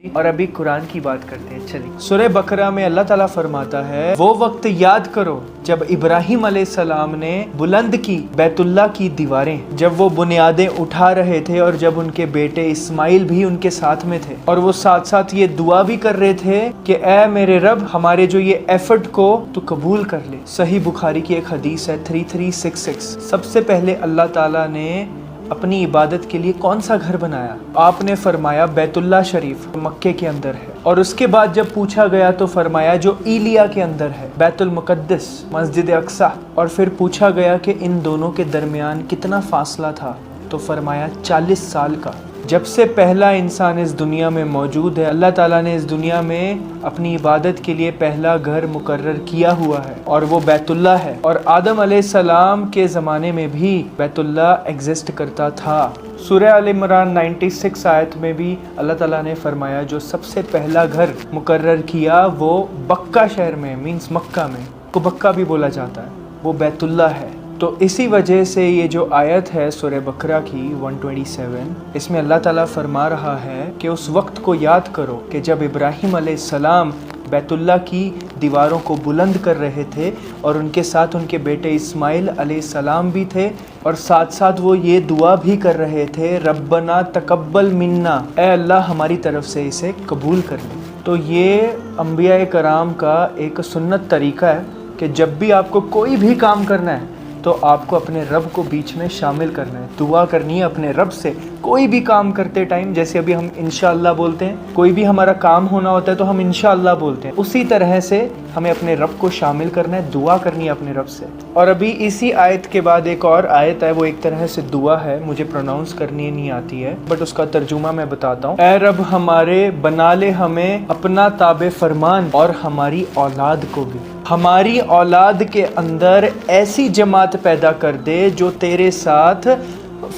اور ابھی قرآن کی بات کرتے ہیں. چلیے سورہ بقرہ میں اللہ تعالیٰ فرماتا ہے وہ وقت یاد کرو جب ابراہیم علیہ السلام نے بلند کی بیت اللہ کی دیواریں، جب وہ بنیادیں اٹھا رہے تھے اور جب ان کے بیٹے اسماعیل بھی ان کے ساتھ میں تھے، اور وہ ساتھ ساتھ یہ دعا بھی کر رہے تھے کہ اے میرے رب ہمارے جو یہ ایفرٹ کو تو قبول کر لے. صحیح بخاری کی ایک حدیث ہے 3366. سب سے پہلے اللہ تعالیٰ نے اپنی عبادت کے لیے کون سا گھر بنایا؟ آپ نے فرمایا بیت اللہ شریف مکے کے اندر ہے، اور اس کے بعد جب پوچھا گیا تو فرمایا جو ایلیا کے اندر ہے بیت المقدس مسجد اقصی، اور پھر پوچھا گیا کہ ان دونوں کے درمیان کتنا فاصلہ تھا تو فرمایا 40 سال کا. جب سے پہلا انسان اس دنیا میں موجود ہے اللہ تعالیٰ نے اس دنیا میں اپنی عبادت کے لیے پہلا گھر مقرر کیا ہوا ہے اور وہ بیت اللہ ہے. اور آدم علیہ السلام کے زمانے میں بھی بیت اللہ ایگزسٹ کرتا تھا. سورہ آل عمران 96 آیت میں بھی اللہ تعالیٰ نے فرمایا جو سب سے پہلا گھر مقرر کیا وہ بکہ شہر میں، مینس مکہ میں، کو بکہ بھی بولا جاتا ہے، وہ بیت اللہ ہے. تو اسی وجہ سے یہ جو آیت ہے سورہ بقرہ کی 127، اس میں اللہ تعالیٰ فرما رہا ہے کہ اس وقت کو یاد کرو کہ جب ابراہیم علیہ السلام بیت اللہ کی دیواروں کو بلند کر رہے تھے اور ان کے ساتھ ان کے بیٹے اسماعیل علیہ السلام بھی تھے، اور ساتھ ساتھ وہ یہ دعا بھی کر رہے تھے ربنا تقبل منا، اے اللہ ہماری طرف سے اسے قبول کر لے. تو یہ انبیاء کرام کا ایک سنت طریقہ ہے کہ جب بھی آپ کو کوئی بھی کام کرنا ہے تو آپ کو اپنے رب کو بیچ میں شامل کرنا ہے، دعا کرنی ہے اپنے رب سے. کوئی بھی کام کرتے ٹائم جیسے ابھی ہم انشاءاللہ بولتے ہیں، کوئی بھی ہمارا کام ہونا ہوتا ہے تو ہم انشاءاللہ بولتے ہیں، اسی طرح سے ہمیں اپنے رب کو شامل کرنا ہے، دعا کرنی ہے اپنے رب سے. اور ابھی اسی آیت کے بعد ایک اور آیت ہے، وہ ایک طرح سے دعا ہے، مجھے پروناؤنس کرنی نہیں آتی ہے بٹ اس کا ترجمہ میں بتاتا ہوں. اے رب ہمارے بنا لے ہمیں اپنا تابع فرمان اور ہماری اولاد کو بھی، ہماری اولاد کے اندر ایسی جماعت پیدا کر دے جو تیرے ساتھ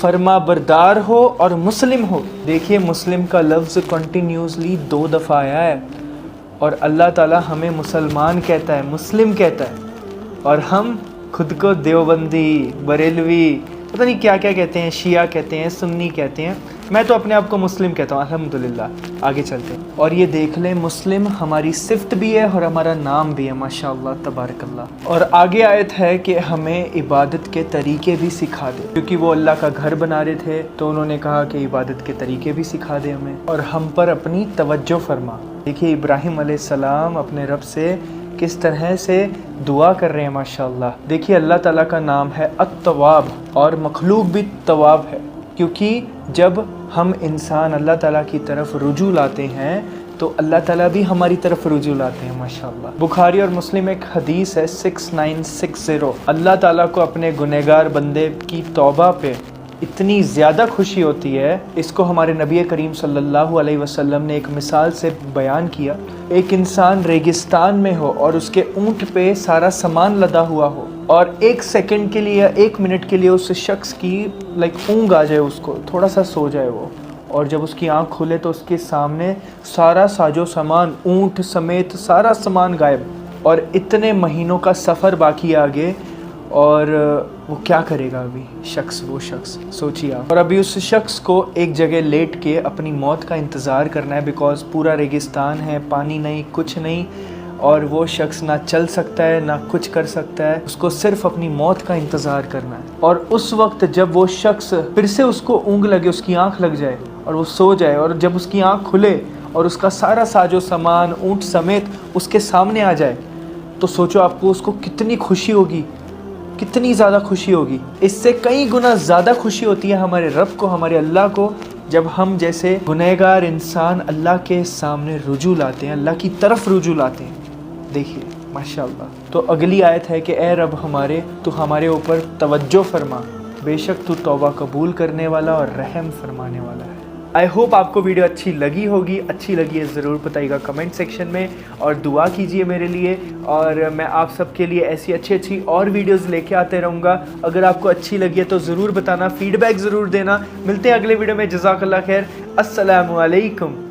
فرما بردار ہو اور مسلم ہو. دیکھیے مسلم کا لفظ کنٹینیوسلی 2 دفعہ آیا ہے، اور اللہ تعالیٰ ہمیں مسلمان کہتا ہے، مسلم کہتا ہے، اور ہم خود کو دیوبندی، بریلوی، پتہ نہیں کیا کیا کہتے ہیں، شیعہ کہتے ہیں، سنی کہتے ہیں. میں تو اپنے آپ کو مسلم کہتا ہوں الحمدللہ. آگے چلتے ہیں اور یہ دیکھ لیں مسلم ہماری صفت بھی ہے اور ہمارا نام بھی ہے، ماشاءاللہ تبارک اللہ. اور آگے آیت ہے کہ ہمیں عبادت کے طریقے بھی سکھا دے، کیونکہ وہ اللہ کا گھر بنا رہے تھے تو انہوں نے کہا کہ عبادت کے طریقے بھی سکھا دے ہمیں، اور ہم پر اپنی توجہ فرما. دیکھیے ابراہیم علیہ السلام اپنے رب سے کس طرح سے دعا کر رہے ہیں ماشاءاللہ. دیکھیے اللہ تعالیٰ کا نام ہے التواب، اور مخلوق بھی تواب ہے، کیونکہ جب ہم انسان اللہ تعالیٰ کی طرف رجوع لاتے ہیں تو اللہ تعالیٰ بھی ہماری طرف رجوع لاتے ہیں ماشاءاللہ. بخاری اور مسلم ایک حدیث ہے 6960، اللہ تعالیٰ کو اپنے گنہگار بندے کی توبہ پہ اتنی زیادہ خوشی ہوتی ہے. اس کو ہمارے نبی کریم صلی اللہ علیہ وسلم نے ایک مثال سے بیان کیا. ایک انسان ریگستان میں ہو اور اس کے اونٹ پہ سارا سامان لدا ہوا ہو، اور 1 سیکنڈ کے لیے یا 1 منٹ کے لیے اس شخص کی اونگ آ جائے، اس کو تھوڑا سا سو جائے وہ، اور جب اس کی آنکھ کھلے تو اس کے سامنے سارا ساجو سامان، اونٹ سمیت سارا سامان غائب، اور اتنے مہینوں کا سفر باقی آگے، اور وہ کیا کرے گا ابھی وہ شخص سوچیے آپ. اور ابھی اس شخص کو ایک جگہ لیٹ کے اپنی موت کا انتظار کرنا ہے، بیکاز پورا ریگستان ہے، پانی نہیں، کچھ نہیں، اور وہ شخص نہ چل سکتا ہے نہ کچھ کر سکتا ہے، اس کو صرف اپنی موت کا انتظار کرنا ہے. اور اس وقت جب وہ شخص پھر سے اس کو اونگ لگے، اس کی آنکھ لگ جائے اور وہ سو جائے، اور جب اس کی آنکھ کھلے اور اس کا سارا ساجو سامان اونٹ سمیت اس کے سامنے آ جائے، تو سوچو آپ کو اس کو کتنی خوشی ہوگی، کتنی زیادہ خوشی ہوگی. اس سے کئی گنا زیادہ خوشی ہوتی ہے ہمارے رب کو، ہمارے اللہ کو، جب ہم جیسے گنہگار انسان اللہ کے سامنے رجوع لاتے ہیں، اللہ کی طرف رجوع لاتے ہیں. دیکھیے ماشاءاللہ. تو اگلی آیت ہے کہ اے رب ہمارے تو ہمارے اوپر توجہ فرما، بے شک تو توبہ قبول کرنے والا اور رحم فرمانے والا ہے. آئی ہوپ آپ کو ویڈیو اچھی لگی ہوگی. اچھی لگی ہے ضرور بتائیے گا کمنٹ سیکشن میں، اور دعا کیجئے میرے لیے، اور میں آپ سب کے لیے ایسی اچھی اور ویڈیوز لے کے آتے رہوں گا. اگر آپ کو اچھی لگی ہے تو ضرور بتانا، فیڈ بیک ضرور دینا. ملتے ہیں اگلے ویڈیو میں. جزاک اللہ خیر. السلام علیکم.